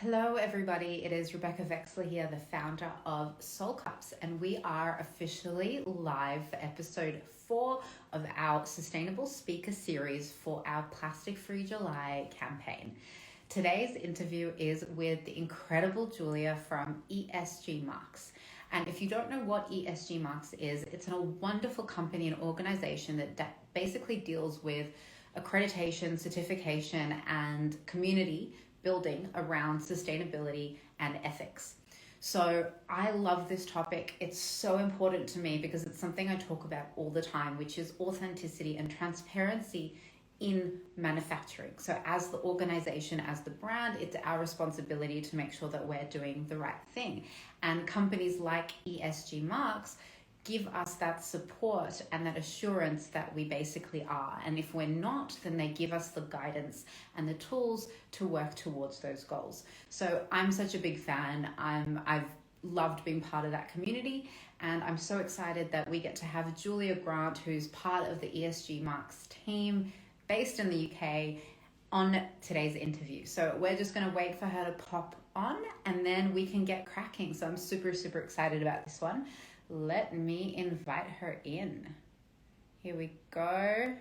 Hello, everybody. It is Rebecca Veksler here, the founder of Soul Cups, and we are officially live for episode 4 of our Sustainable Speaker series for our Plastic Free July campaign. Today's interview is with the incredible Julia from ESGmarks. And if you don't know what ESGmarks is, it's a wonderful company and organization that basically deals with accreditation, certification, and community building around sustainability and ethics. So I love this topic. It's so important to me because it's something I talk about all the time, which is authenticity and transparency in manufacturing. So as the organization, as the brand, it's our responsibility to make sure that we're doing the right thing. And companies like ESGmarks give us that support and that assurance that we basically are. And if we're not, then they give us the guidance and the tools to work towards those goals. So I'm such a big fan. I've loved being part of that community, and I'm so excited that we get to have Julia Grant, who's part of the ESGmarks team based in the UK, on today's interview. So we're just going to wait for her to pop on and then we can get cracking. So I'm super excited about this one. Let me invite her in. Here we go.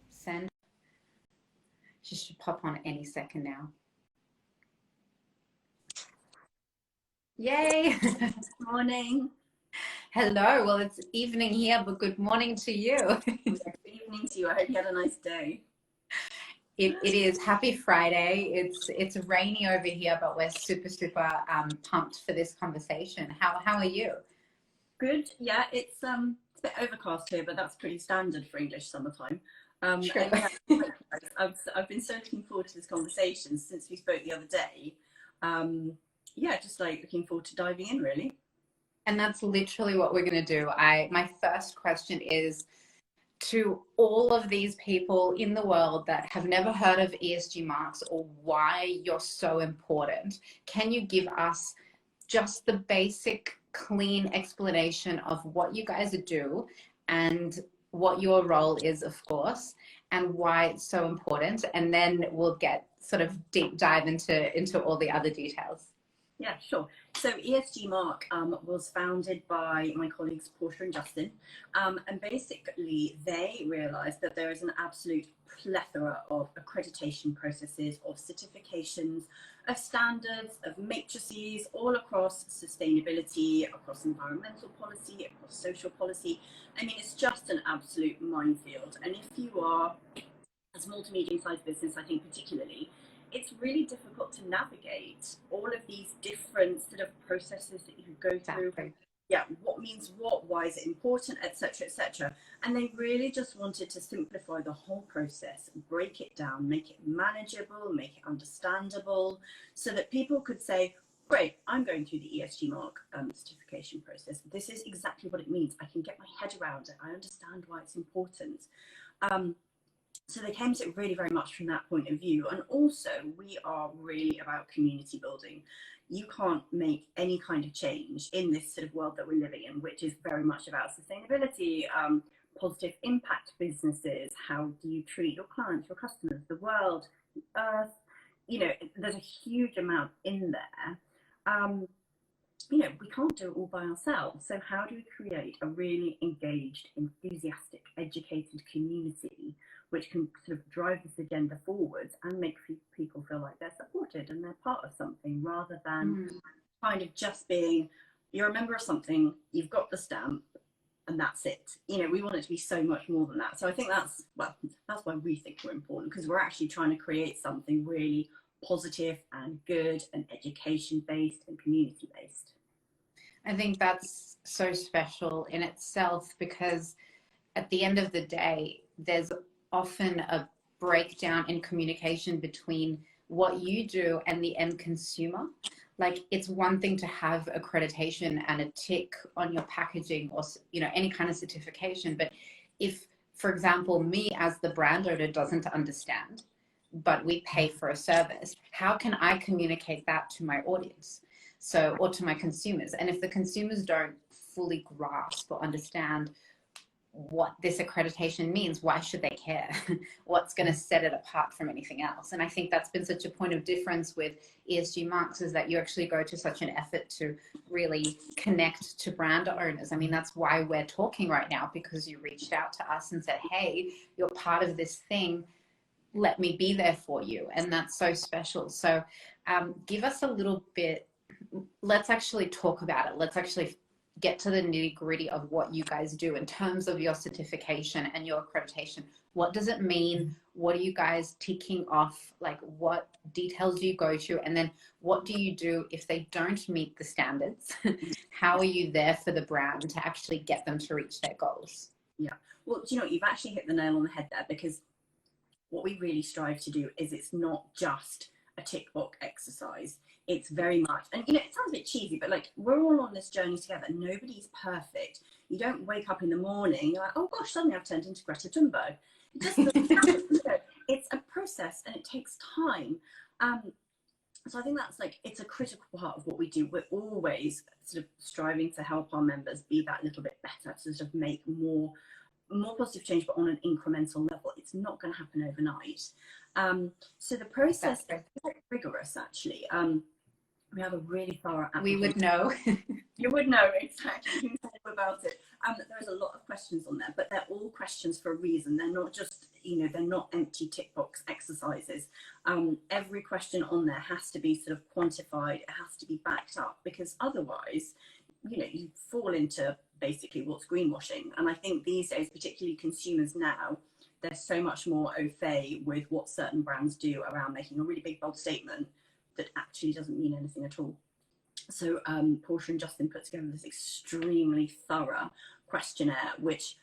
Send. She should pop on any second now. Yay! Good morning. Hello. Well, it's evening here, but good morning to you. Good evening to you. I hope you had a nice day. It is. Happy Friday. It's rainy over here, but we're super pumped for this conversation. How are you? Good. Yeah, it's a bit overcast here, but that's pretty standard for English summertime. Sure. Yeah, I've been so looking forward to this conversation since we spoke the other day. Yeah, just like looking forward to diving in, really. And that's literally what we're going to do. My first question is, to all of these people in the world that have never heard of ESGmarks or why you're so important, can you give us just the basic, clean explanation of what you guys do and what your role is, of course, and why it's so important? And then we'll get sort of deep dive into all the other details. Yeah, sure. So ESGmark was founded by my colleagues Portia and Justin, and basically they realised that there is an absolute plethora of accreditation processes, of certifications, of standards, of matrices, all across sustainability, across environmental policy, across social policy. I mean, it's just an absolute minefield. And if you are a small to medium-sized business, I think particularly, it's really difficult to navigate all of these different sort of processes that you go through. Exactly. Yeah, what means what, why is it important, etc., etc. And they really just wanted to simplify the whole process, break it down, make it manageable, make it understandable, so that people could say, great, I'm going through the ESGmark certification process. This is exactly what it means. I can get my head around it. I understand why it's important. So they came to it really very much from that point of view. And also, we are really about community building. You can't make any kind of change in this sort of world that we're living in, which is very much about sustainability, positive impact businesses. How do you treat your clients, your customers, the world, the earth? You know, there's a huge amount in there. You know, we can't do it all by ourselves. So how do we create a really engaged, enthusiastic, educated community which can sort of drive this agenda forwards and make people feel like they're supported and they're part of something, rather than kind of just being, you're a member of something, you've got the stamp, and that's it. You know, we want it to be so much more than that. So I think that's why we think we're important, because we're actually trying to create something really positive and good and education based and community based. I think that's so special in itself, because at the end of the day, there's often a breakdown in communication between what you do and the end consumer. Like, it's one thing to have accreditation and a tick on your packaging, or, you know, any kind of certification. But if, for example, me as the brand owner doesn't understand, but we pay for a service, how can I communicate that to my audience? So, or to my consumers? And if the consumers don't fully grasp or understand what this accreditation means. Why should they care? What's going to set it apart from anything else? And I think that's been such a point of difference with ESG marks, is that you actually go to such an effort to really connect to brand owners. I mean, that's why we're talking right now, because you reached out to us and said, hey, you're part of this thing, let me be there for you. And that's so special. So give us a little bit, let's actually talk about it. Let's actually get to the nitty gritty of what you guys do in terms of your certification and your accreditation. What does it mean? What are you guys ticking off? Like, what details do you go to? And then what do you do if they don't meet the standards? How are you there for the brand to actually get them to reach their goals? Yeah. Well, do you know, you've actually hit the nail on the head there, because what we really strive to do is, it's not just a tick box exercise. It's very much, and you know, it sounds a bit cheesy, but like, we're all on this journey together. Nobody's perfect. You don't wake up in the morning, you're like, oh gosh, suddenly I've turned into Greta Thunberg. It just doesn't happen. You know, it's a process and it takes time. So I think that's like, it's a critical part of what we do. We're always sort of striving to help our members be that little bit better, to sort of make more positive change, but on an incremental level. It's not going to happen overnight. So the process is quite rigorous, actually. We have a really thorough application. We would know. You would know, exactly. You know about it. There's a lot of questions on there, but they're all questions for a reason. They're not just, you know, they're not empty tick box exercises. Every question on there has to be sort of quantified. It has to be backed up, because otherwise, you know, you fall into basically what's greenwashing. And I think these days, particularly consumers now, they're so much more au fait with what certain brands do around making a really big, bold statement that actually doesn't mean anything at all. So Portia and Justin put together this extremely thorough questionnaire, which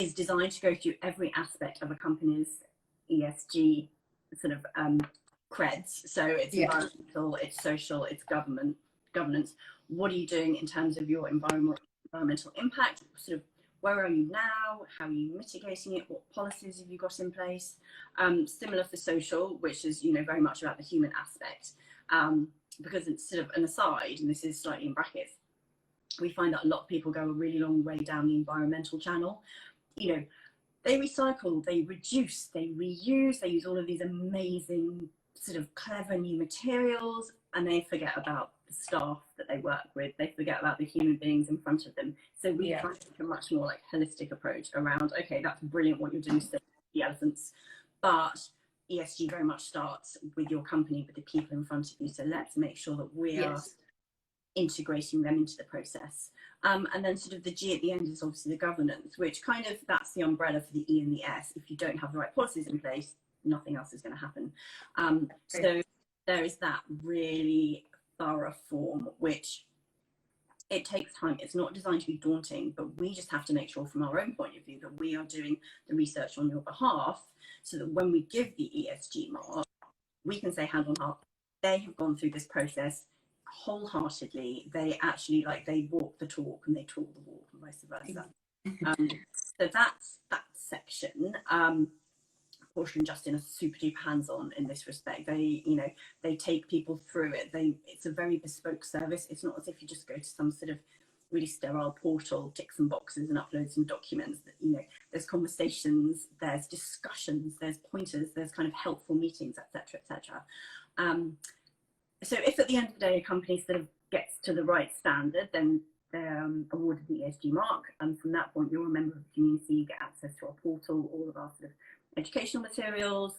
is designed to go through every aspect of a company's ESG sort of creds. So it's environmental, it's social, it's governance. What are you doing in terms of your environmental impact? Sort of, where are you now? How are you mitigating it? What policies have you got in place? Similar for social, which is, you know, very much about the human aspect. Because it's sort of an aside, and this is slightly in brackets, we find that a lot of people go a really long way down the environmental channel. You know, they recycle, they reduce, they reuse, they use all of these amazing sort of clever new materials, and they forget about the staff that they work with. They forget about the human beings in front of them. So we try to take a much more like holistic approach around, okay, that's brilliant what you're doing, so the elephants, but ESG very much starts with your company, with the people in front of you. So let's make sure that we are integrating them into the process. And then sort of the G at the end is obviously the governance, which kind of, that's the umbrella for the E and the S. If you don't have the right policies in place, nothing else is going to happen. So there is that really thorough form, which it takes time. It's not designed to be daunting, but we just have to make sure from our own point of view that we are doing the research on your behalf, so that when we give the ESG mark, we can say hand on heart, they have gone through this process wholeheartedly. They actually, like, they walk the talk and they talk the walk, and vice versa. So that's that section. Portia and Justin are super duper hands-on in this respect. They, you know, they take people through it. It's a very bespoke service. It's not as if you just go to some sort of really sterile portal, tick some boxes and upload some documents. That, you know, there's conversations, there's discussions, there's pointers, there's kind of helpful meetings, etc., etc. So if at the end of the day a company sort of gets to the right standard, then they're awarded the ESG mark, and from that point you're a member of the community. You get access to our portal, all of our sort of educational materials,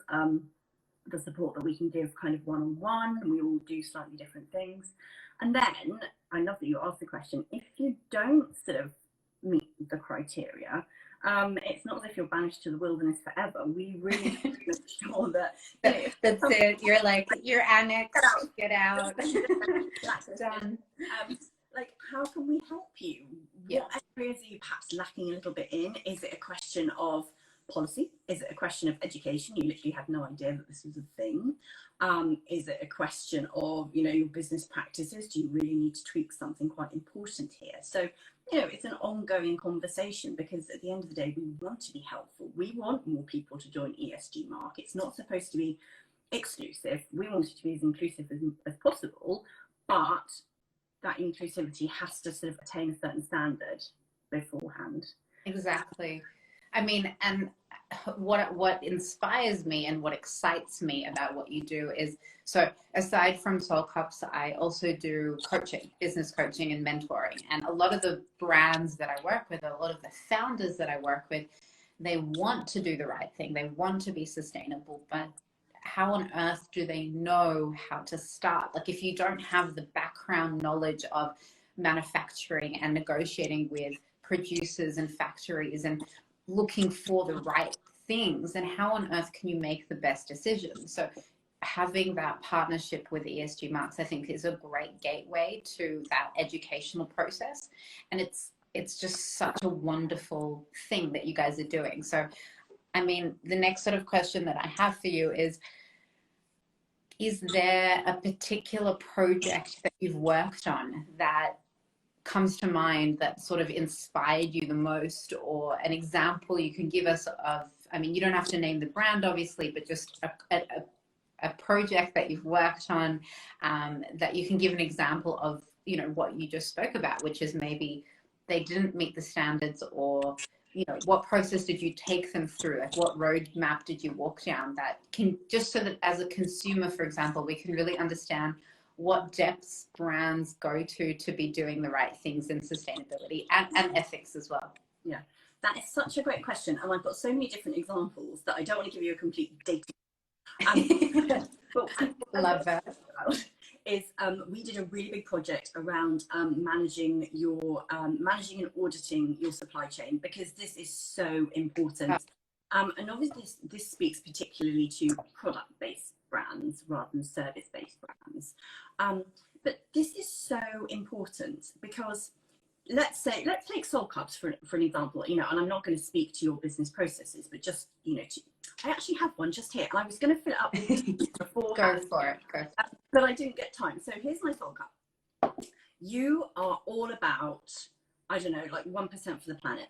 the support that we can give kind of one-on-one, and we all do slightly different things. And then, I love that you asked the question, if you don't sort of meet the criteria, it's not as if you're banished to the wilderness forever. We really make sure that, you know, that's it. You're like, you're annexed, get out. Done. Like, how can we help you? What areas are you perhaps lacking a little bit in? Is it a question of policy? Is it a question of education? You literally had no idea that this was a thing. Is it a question of, you know, your business practices? Do you really need to tweak something quite important here? So, you know, it's an ongoing conversation, because at the end of the day, we want to be helpful. We want more people to join ESGmark. It's not supposed to be exclusive. We want it to be as inclusive as possible, but that inclusivity has to sort of attain a certain standard beforehand. Exactly. I mean, and what inspires me and what excites me about what you do is, so aside from Soul Cups, I also do coaching, business coaching and mentoring. And a lot of the brands that I work with, a lot of the founders that I work with, they want to do the right thing. They want to be sustainable, but how on earth do they know how to start? Like, if you don't have the background knowledge of manufacturing and negotiating with producers and factories and looking for the right things, and how on earth can you make the best decisions? So having that partnership with ESGmarks, I think, is a great gateway to that educational process. And it's just such a wonderful thing that you guys are doing. So, I mean, the next sort of question that I have for you is there a particular project that you've worked on that comes to mind that sort of inspired you the most, or an example you can give us of, I mean, you don't have to name the brand obviously, but just a project that you've worked on, that you can give an example of, you know, what you just spoke about, which is maybe they didn't meet the standards, or, you know, what process did you take them through? Like, what roadmap did you walk down that can, just so that as a consumer, for example, we can really understand what depths brands go to be doing the right things in sustainability and ethics as well? Yeah, that is such a great question. And I've got so many different examples that I don't want to give you a complete data. But Love that. Is we did a really big project around managing and auditing your supply chain, because this is so important. And obviously this speaks particularly to product-based brands rather than service-based brands. But this is so important because let's take Soul Cups for an example, you know, and I'm not going to speak to your business processes, but just, you know, I actually have one just here, and I was going to fill it up before. Go for it. But I didn't get time. So here's my Soul Cup. You are all about, I don't know, like 1% for the planet.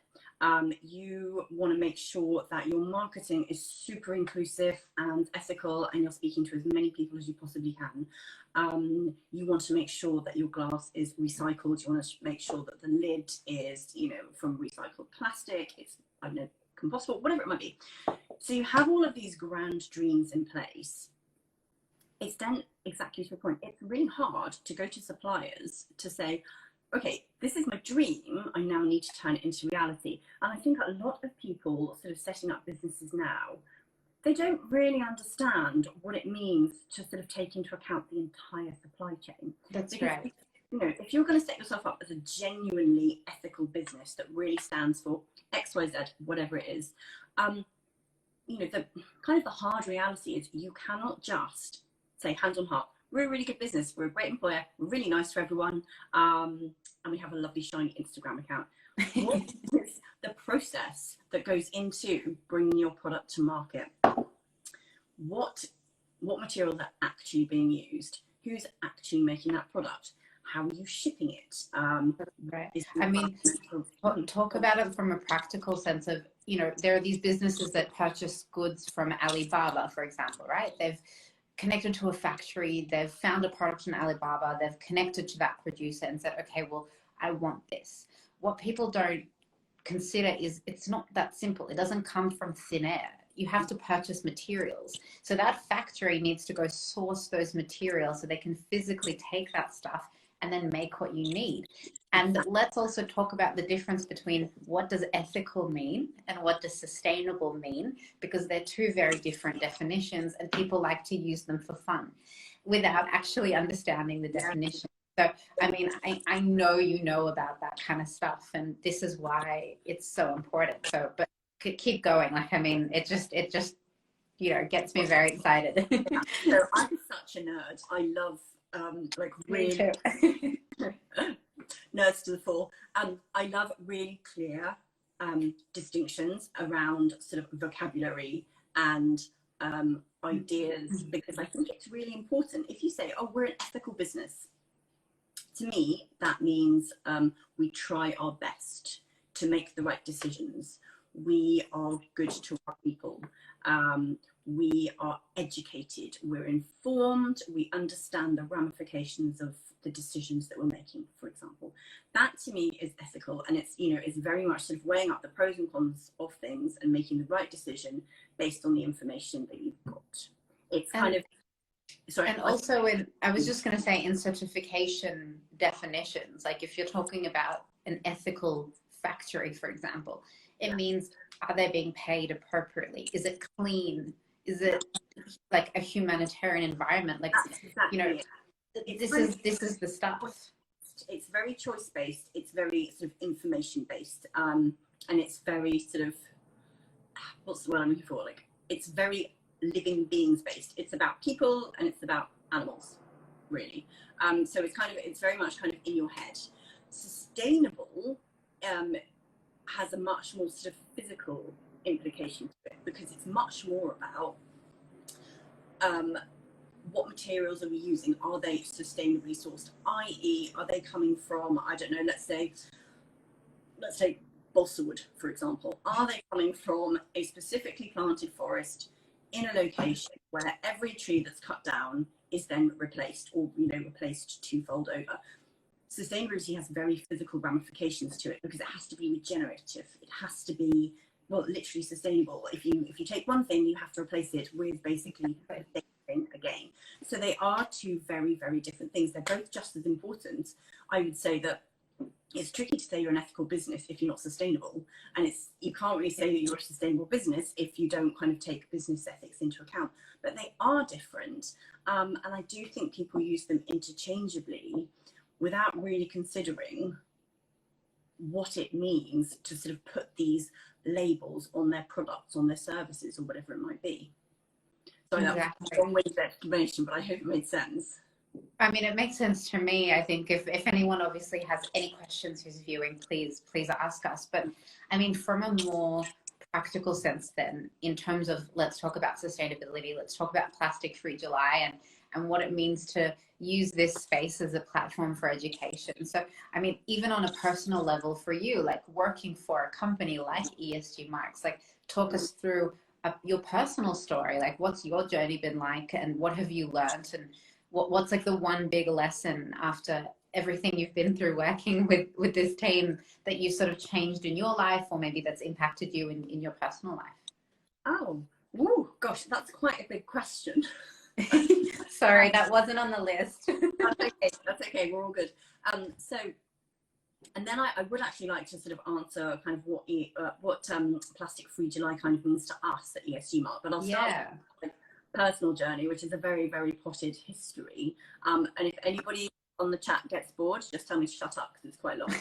You want to make sure that your marketing is super inclusive and ethical, and you're speaking to as many people as you possibly can. You want to make sure that your glass is recycled. You want to make sure that the lid is, you know, from recycled plastic. It's, I don't know, compostable, whatever it might be. So you have all of these grand dreams in place. It's then, exactly to your point, it's really hard to go to suppliers to say, okay, this is my dream, I now need to turn it into reality. And I think a lot of people sort of setting up businesses now, they don't really understand what it means to sort of take into account the entire supply chain. That's because, right. you know, if you're going to set yourself up as a genuinely ethical business that really stands for X, Y, Z, whatever it is, you know, the kind of the hard reality is you cannot just say, hand on heart, we're a really good business, we're a great employer, we're really nice to everyone, and we have a lovely shiny Instagram account. What is the process that goes into bringing your product to market? What materials are actually being used? Who's actually making that product? How are you shipping it? Right. I mean, talk about it from a practical sense of, you know, there are these businesses that purchase goods from Alibaba, for example, right? They've connected to a factory, they've found a product in Alibaba, they've connected to that producer and said, okay, well, I want this. What people don't consider is it's not that simple. It doesn't come from thin air. You have to purchase materials. So that factory needs to go source those materials so they can physically take that stuff and then make what you need. And let's also talk about the difference between what does ethical mean and what does sustainable mean, because they're two very different definitions and people like to use them for fun without actually understanding the definition. So, I mean, I know you know about that kind of stuff, and this is why it's so important. So, but keep going. Like, I mean, it just, you know, gets me very excited. So I'm such a nerd. I love, like, really nerds to the full. I love really clear distinctions around sort of vocabulary and ideas, because I think it's really important. If you say, oh, we're an ethical business, to me, that means we try our best to make the right decisions. We are good to our people. We are educated, we're informed, we understand the ramifications of the decisions that we're making, for example. That to me is ethical, and it's, you know, it's very much sort of weighing up the pros and cons of things and making the right decision based on the information that you've got. It's kind of, sorry. And also I was just going to say, in certification definitions, like if you're talking about an ethical factory, for example, it means, are they being paid appropriately? Is it clean? Is it like a humanitarian environment? Like, exactly, you know, this is the stuff. It's very choice based. It's very sort of information based, and it's very sort of, what's the word I'm looking for? Like, it's very living beings based. It's about people and it's about animals, really. So it's kind of, it's very much kind of in your head. Sustainable has a much more sort of physical implication to it, because it's much more about what materials are we using? Are they sustainably sourced? i.e., are they coming from, I don't know, let's say balsa wood, for example. Are they coming from a specifically planted forest in a location where every tree that's cut down is then replaced, or, you know, replaced twofold over? Sustainability has very physical ramifications to it, because it has to be regenerative. It has to be, well, literally sustainable. If you take one thing, you have to replace it with basically the same thing again. So they are two very, very different things. They're both just as important. I would say that it's tricky to say you're an ethical business if you're not sustainable, and you can't really say that you're a sustainable business if you don't kind of take business ethics into account. But they are different, and I do think people use them interchangeably without really considering what it means to sort of put these labels on their products, on their services, or whatever it might be. So exactly. That was a long-winded explanation, but I hope it made sense. I mean, it makes sense to me. I think if anyone obviously has any questions who's viewing, please ask us. But I mean, from a more practical sense then, in terms of, let's talk about sustainability, let's talk about Plastic Free July and what it means to use this space as a platform for education. So, I mean, even on a personal level for you, like working for a company like ESGmark, like talk us through your personal story. Like, what's your journey been like, and what have you learned, and what's like the one big lesson after everything you've been through working with this team that you sort of changed in your life, or maybe that's impacted you in your personal life? Oh, woo, gosh, that's quite a big question. Sorry, that wasn't on the list. That's okay, we're all good. So, and then I would actually like to sort of answer kind of what Plastic Free July kind of means to us at ESGmark, but I'll start with personal journey, which is a very, very potted history. And if anybody on the chat gets bored, just tell me to shut up, because it's quite long.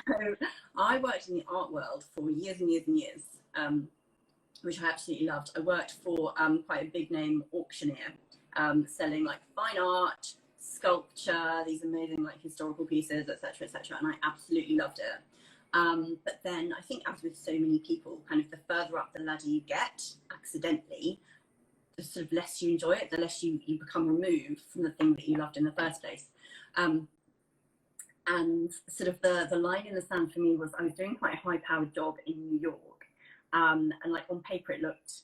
So I worked in the art world for years and years and years, which I absolutely loved. I worked for quite a big name auctioneer, selling like fine art, sculpture, these amazing like historical pieces, etc., and I absolutely loved it. But then I think, as with so many people, kind of the further up the ladder you get accidentally, the sort of less you enjoy it, the less you become removed from the thing that you loved in the first place. And sort of the line in the sand for me was, I was doing quite a high-powered job in New York, and like on paper it looked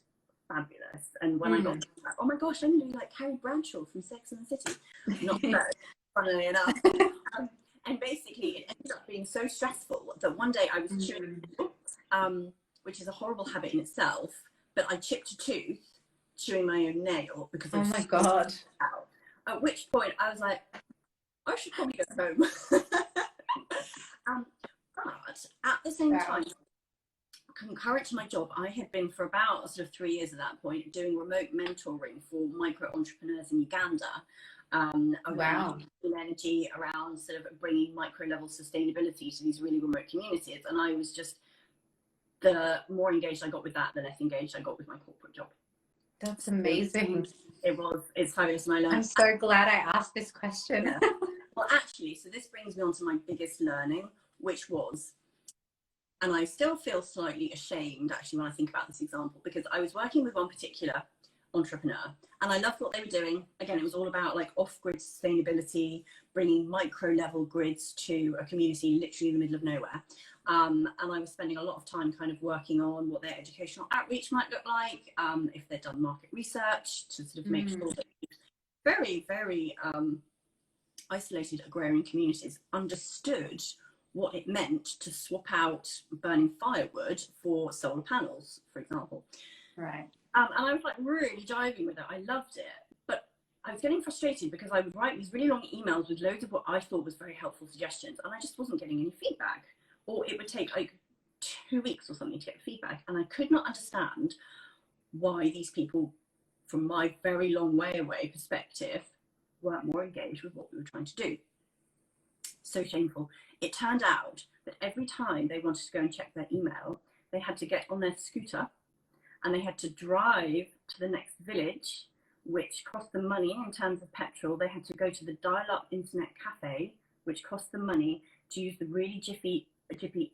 fabulous. And when I got to like, oh my gosh, I'm gonna be like Carrie Bradshaw from Sex and the City. Not so, funnily enough. And basically it ended up being so stressful that one day I was chewing, which is a horrible habit in itself, but I chipped a tooth chewing my own nail because I was God. Out. At which point I was like, I should probably go home. But at the same time, concurrent to my job, I had been for about sort of 3 years at that point doing remote mentoring for micro entrepreneurs in Uganda, around energy, around sort of bringing micro level sustainability to these really remote communities. And I was just, the more engaged I got with that, the less engaged I got with my corporate job. That's amazing. It's fabulous, and I learned. I'm so glad I asked this question. Yeah. Well, actually, so this brings me on to my biggest learning, which was, and I still feel slightly ashamed actually when I think about this example, because I was working with one particular entrepreneur and I loved what they were doing. Again, it was all about like off-grid sustainability, bringing micro level grids to a community literally in the middle of nowhere. And I was spending a lot of time kind of working on what their educational outreach might look like, if they'd done market research to sort of make sure that very, very isolated agrarian communities understood what it meant to swap out burning firewood for solar panels, for example. Right. And I was like really diving with it. I loved it. But I was getting frustrated because I would write these really long emails with loads of what I thought was very helpful suggestions, and I just wasn't getting any feedback. Or it would take like 2 weeks or something to get feedback. And I could not understand why these people, from my very long way away perspective, weren't more engaged with what we were trying to do. So shameful. It turned out that every time they wanted to go and check their email, they had to get on their scooter and they had to drive to the next village, which cost them money in terms of petrol. They had to go to the dial-up internet cafe, which cost them money, to use the really jiffy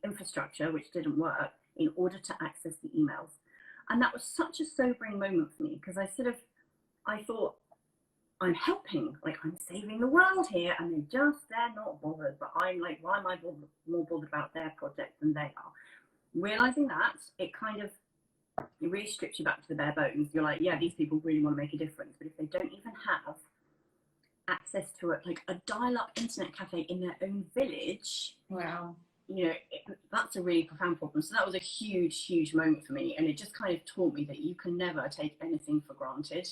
infrastructure, which didn't work, in order to access the emails. And that was such a sobering moment for me, because I thought, I'm helping, like I'm saving the world here, and they're not bothered. But I'm like, why am I more bothered about their project than they are? Realizing that, it really strips you back to the bare bones. You're like, yeah, these people really want to make a difference, but if they don't even have access to like a dial-up internet cafe in their own village, wow, that's a really profound problem. So that was a huge moment for me, and it just kind of taught me that you can never take anything for granted.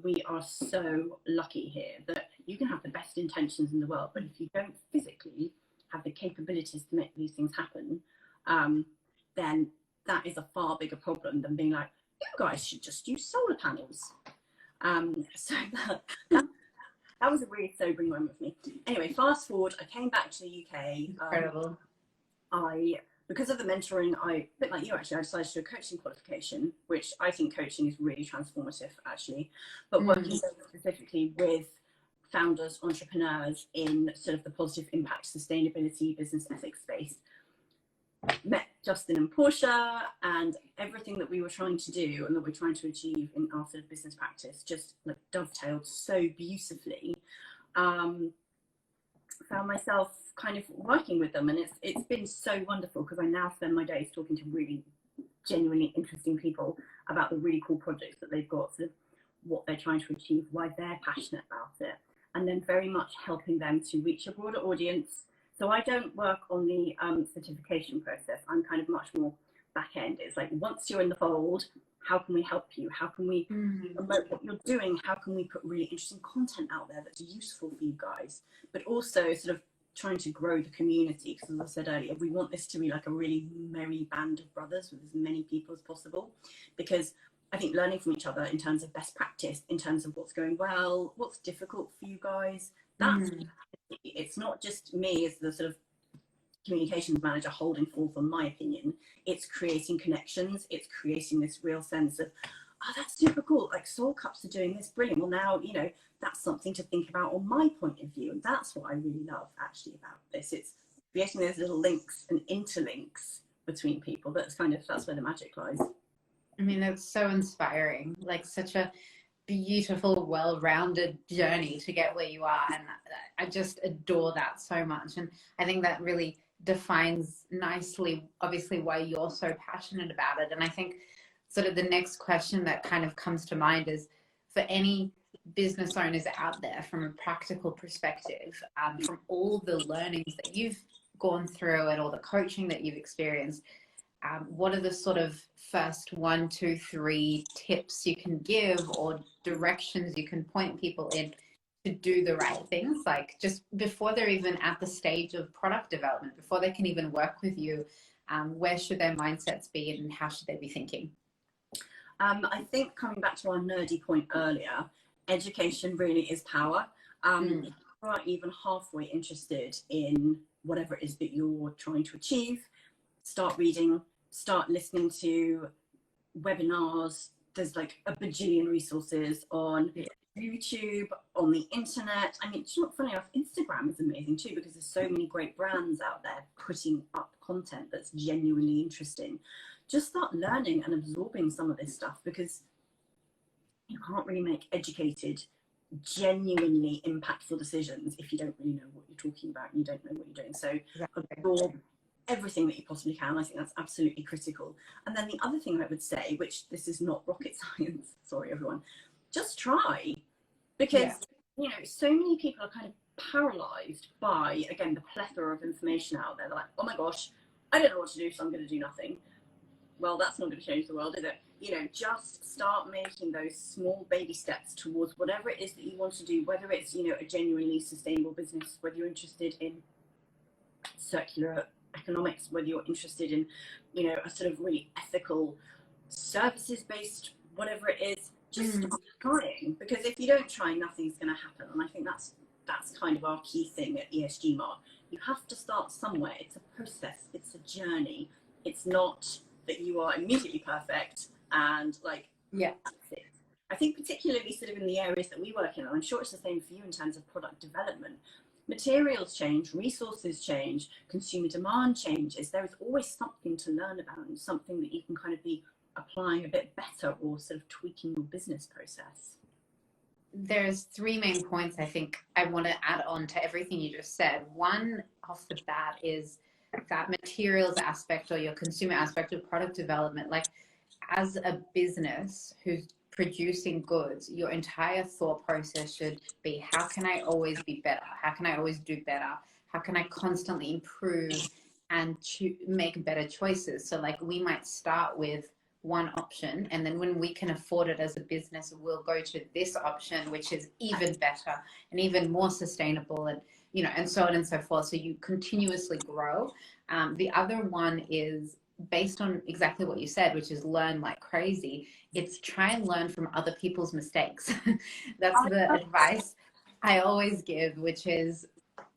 We are so lucky here that you can have the best intentions in the world, but if you don't physically have the capabilities to make these things happen, then that is a far bigger problem than being like, you guys should just use solar panels. So that was a really sobering moment for me. Anyway, fast forward, I came back to the UK. Incredible. Because of the mentoring, a bit like you actually, I decided to do a coaching qualification, which I think coaching is really transformative actually, but working specifically with founders, entrepreneurs in sort of the positive impact, sustainability, business ethics space. Met Justin and Portia, and everything that we were trying to do and that we're trying to achieve in our sort of business practice just like dovetailed so beautifully. Found myself kind of working with them, and it's been so wonderful, because I now spend my days talking to really genuinely interesting people about the really cool projects that they've got, sort of what they're trying to achieve, why they're passionate about it, and then very much helping them to reach a broader audience. So I don't work on the certification process. I'm kind of much more back end. It's like, once you're in the fold, how can we help you? How can we promote what you're doing? How can we put really interesting content out there that's useful for you guys? But also sort of trying to grow the community, because as I said earlier, we want this to be like a really merry band of brothers with as many people as possible, because I think learning from each other in terms of best practice, in terms of what's going well, what's difficult for you guys, that's it's not just me as the sort of communications manager holding forth on my opinion. It's creating connections. It's creating this real sense of, oh, that's super cool. Like Soul Cups are doing this, brilliant. Well, now, that's something to think about on my point of view. And that's what I really love actually about this. It's creating those little links and interlinks between people. That's where the magic lies. I mean, that's so inspiring, like such a beautiful, well-rounded journey to get where you are. And I just adore that so much. And I think that really defines nicely, obviously, why you're so passionate about it. And I think sort of the next question that kind of comes to mind is, for any business owners out there, from a practical perspective, from all the learnings that you've gone through and all the coaching that you've experienced, what are the sort of first 1, 2, 3 tips you can give, or directions you can point people in to do the right things, like just before they're even at the stage of product development, before they can even work with you? Where should their mindsets be, and how should they be thinking? I think, coming back to our nerdy point earlier, education really is power. If you are even halfway interested in whatever it is that you're trying to achieve, start reading, start listening to webinars. There's like a bajillion resources on YouTube, on the internet. I mean, funny enough, Instagram is amazing too, because there's so many great brands out there putting up content that's genuinely interesting. Just start learning and absorbing some of this stuff, because you can't really make educated, genuinely impactful decisions if you don't really know what you're talking about and you don't know what you're doing. So absorb everything that you possibly can. I think that's absolutely critical. And then the other thing I would say, which this is not rocket science, sorry everyone, just try, because so many people are kind of paralyzed by, again, the plethora of information out there. They're like, oh my gosh, I don't know what to do, so I'm going to do nothing. Well, that's not going to change the world, is it? You know, just start making those small baby steps towards whatever it is that you want to do, whether it's, you know, a genuinely sustainable business, whether you're interested in circular economics, whether you're interested in, you know, a sort of really ethical services based, whatever it is, just start trying, because if you don't try, nothing's going to happen. And I think that's kind of our key thing at ESGmark. You have to start somewhere. It's a process, it's a journey. It's not that you are immediately perfect and like, yeah, that's it. I think particularly sort of in the areas that we work in, and I'm sure it's the same for you in terms of product development, materials change, resources change, consumer demand changes. There is always something to learn about and something that you can kind of be applying a bit better or sort of tweaking your business process. There's three main points I think I want to add on to everything you just said. One off the bat is that materials aspect or your consumer aspect of product development. Like, as a business who's producing goods, your entire thought process should be, how can I always be better? How can I always do better? How can I constantly improve and make better choices? So like, we might start with one option, and then when we can afford it as a business, we'll go to this option, which is even better and even more sustainable, and you know, and so on and so forth. So you continuously grow. The other one is based on exactly what you said, which is learn like crazy. It's try and learn from other people's mistakes. That's the advice I always give, which is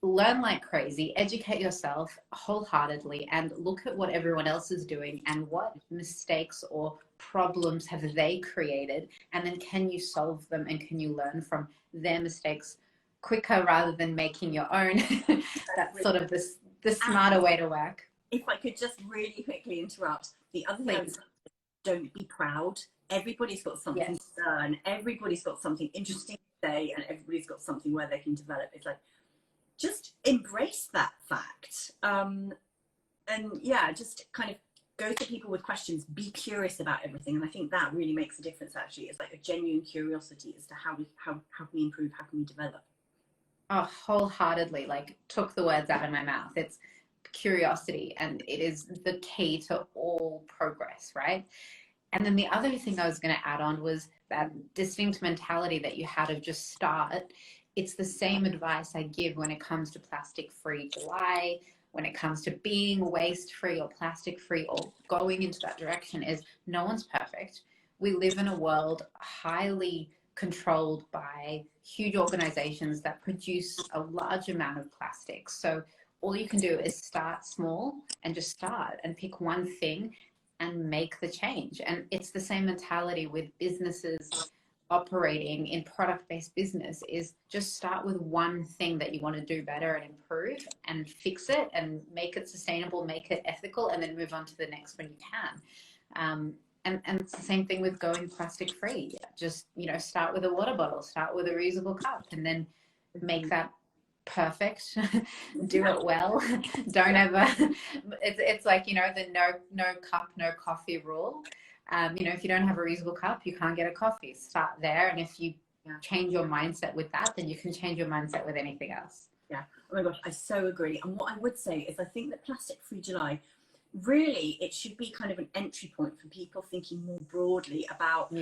learn like crazy, educate yourself wholeheartedly, and look at what everyone else is doing and what mistakes or problems have they created, and then can you solve them and can you learn from their mistakes quicker rather than making your own. That's sort of the smarter way to work. If I could just really quickly interrupt, the other thing is, don't be proud. Everybody's got something to learn. Everybody's got something interesting to say, and everybody's got something where they can develop. It's like, just embrace that fact. And yeah, just kind of go to people with questions, be curious about everything. And I think that really makes a difference, actually. It's like a genuine curiosity as to how can we improve, how can we develop. Oh, wholeheartedly, like, took the words out of my mouth. It's curiosity, and it is the key to all progress, right? And then the other thing I was going to add on was that distinct mentality that you had of just start. It's the same advice I give when it comes to plastic free July, when it comes to being waste free or plastic free or going into that direction, is no one's perfect. We live in a world highly controlled by huge organizations that produce a large amount of plastic. So all you can do is start small and just start and pick one thing and make the change. And it's the same mentality with businesses operating in product-based business, is just start with one thing that you want to do better and improve and fix it and make it sustainable, make it ethical, and then move on to the next when you can. And it's the same thing with going plastic free. Just, you know, start with a water bottle, start with a reusable cup, and then make that perfect. Do it well. Don't ever, it's like, you know, the no cup, no coffee rule. You know, if you don't have a reusable cup, you can't get a coffee. Start there. And if you change your mindset with that, then you can change your mindset with anything else. Yeah. Oh my gosh, I so agree. And what I would say is, I think that Plastic Free July, really, it should be kind of an entry point for people thinking more broadly about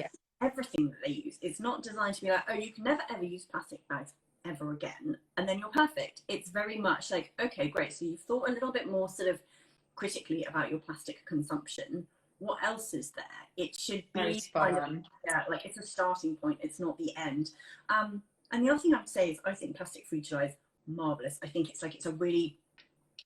everything that they use. It's not designed to be like, oh, you can never ever use plastic bags ever again, and then you're perfect. It's very much like, okay, great. So you've thought a little bit more sort of critically about your plastic consumption. What else is there? It should be kind of, like, it's a starting point. It's not the end. And the other thing I would say is, I think Plastic Free July is marvelous. I think it's a really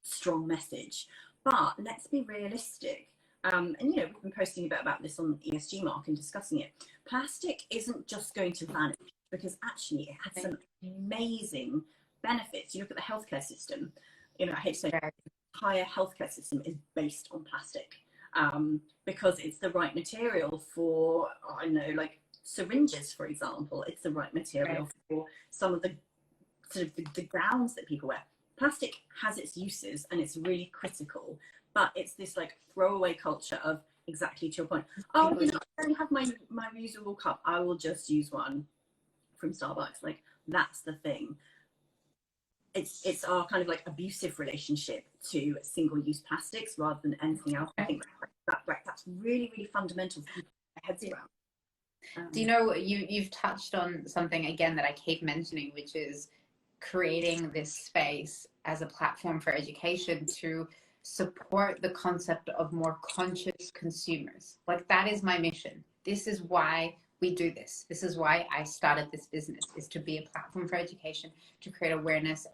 strong message, but let's be realistic. And you know, we've been posting a bit about this on ESGmark and discussing it. Plastic isn't just going to vanish, because actually it has some amazing benefits. You look at the healthcare system, you know, I hate to say, the entire healthcare system is based on plastic, because it's the right material for, I don't know, like syringes, for example. It's the right material for some of the sort of the gowns that people wear. Plastic has its uses and it's really critical, but it's this like throwaway culture of, exactly to your point, oh, you know, I don't have my reusable cup, I will just use one from Starbucks. Like, that's the thing. it's our kind of like abusive relationship to single-use plastics rather than anything else. I think that's really, really fundamental for people to get their heads around. Do you know, you've touched on something again that I keep mentioning, which is creating this space as a platform for education to support the concept of more conscious consumers. Like, that is my mission. This is why we do this. This is why I started this business, is to be a platform for education, to create awareness,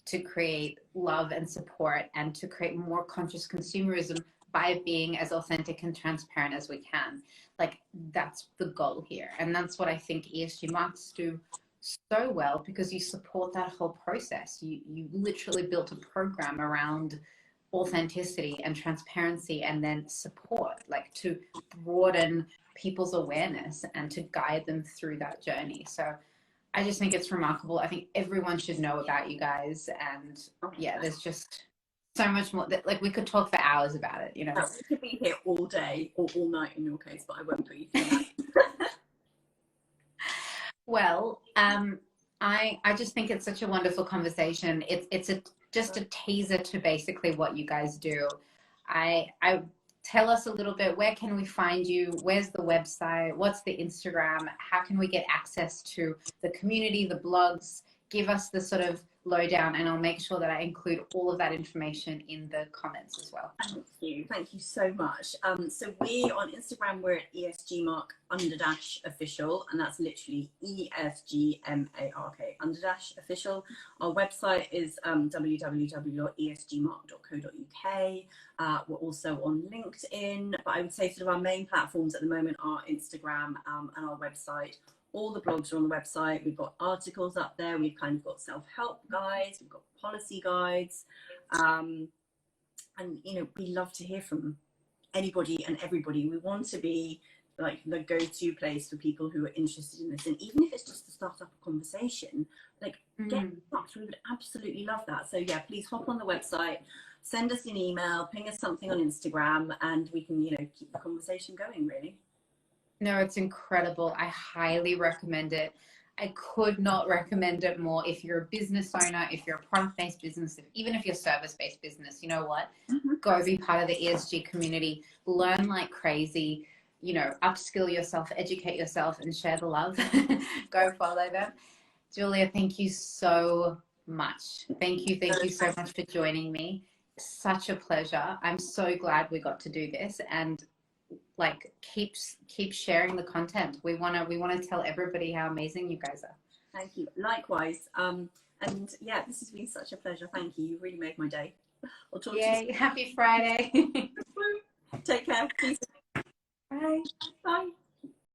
to create love and support, and to create more conscious consumerism by being as authentic and transparent as we can. Like, that's the goal here. And that's what I think ESG marks do so well, because you support that whole process. You literally built a program around authenticity and transparency, and then support, like, to broaden people's awareness and to guide them through that journey. So I just think it's remarkable. I think everyone should know about you guys. And yeah, there's just so much more that, like, we could talk for hours about it, you know. We could be here all day or all night in your case, but I won't put you through that. Well, I just think it's such a wonderful conversation. It's just a teaser to basically what you guys do. I tell us a little bit, where can we find you? Where's the website? What's the Instagram? How can we get access to the community, the blogs? Give us the sort of lowdown, and I'll make sure that I include all of that information in the comments as well. Thank you so much. So we on Instagram, we're at ESGmark _official, and that's literally ESGmark _official. Our website is www.esgmark.co.uk. We're also on LinkedIn, but I would say sort of our main platforms at the moment are Instagram and our website. All the blogs are on the website. We've got articles up there. We've kind of got self-help guides. We've got policy guides. And, you know, we love to hear from anybody and everybody. We want to be like the go-to place for people who are interested in this. And even if it's just to start up a conversation, like, get in touch. We would absolutely love that. So yeah, please hop on the website, send us an email, ping us something on Instagram, and we can, you know, keep the conversation going, really. No, it's incredible. I highly recommend it. I could not recommend it more. If you're a business owner, if you're a product-based business, even if you're service-based business, you know what? Go be part of the ESG community, learn like crazy, you know, upskill yourself, educate yourself, and share the love. Go follow them. Julia, thank you so much. Thank you so much for joining me. Such a pleasure. I'm so glad we got to do this, and like, keep sharing the content. We want to tell everybody how amazing you guys are. Thank you. Likewise. And yeah, this has been such a pleasure. Thank you. You really made my day. I'll talk to you soon. Happy Friday. Take care. Peace. Bye. Bye.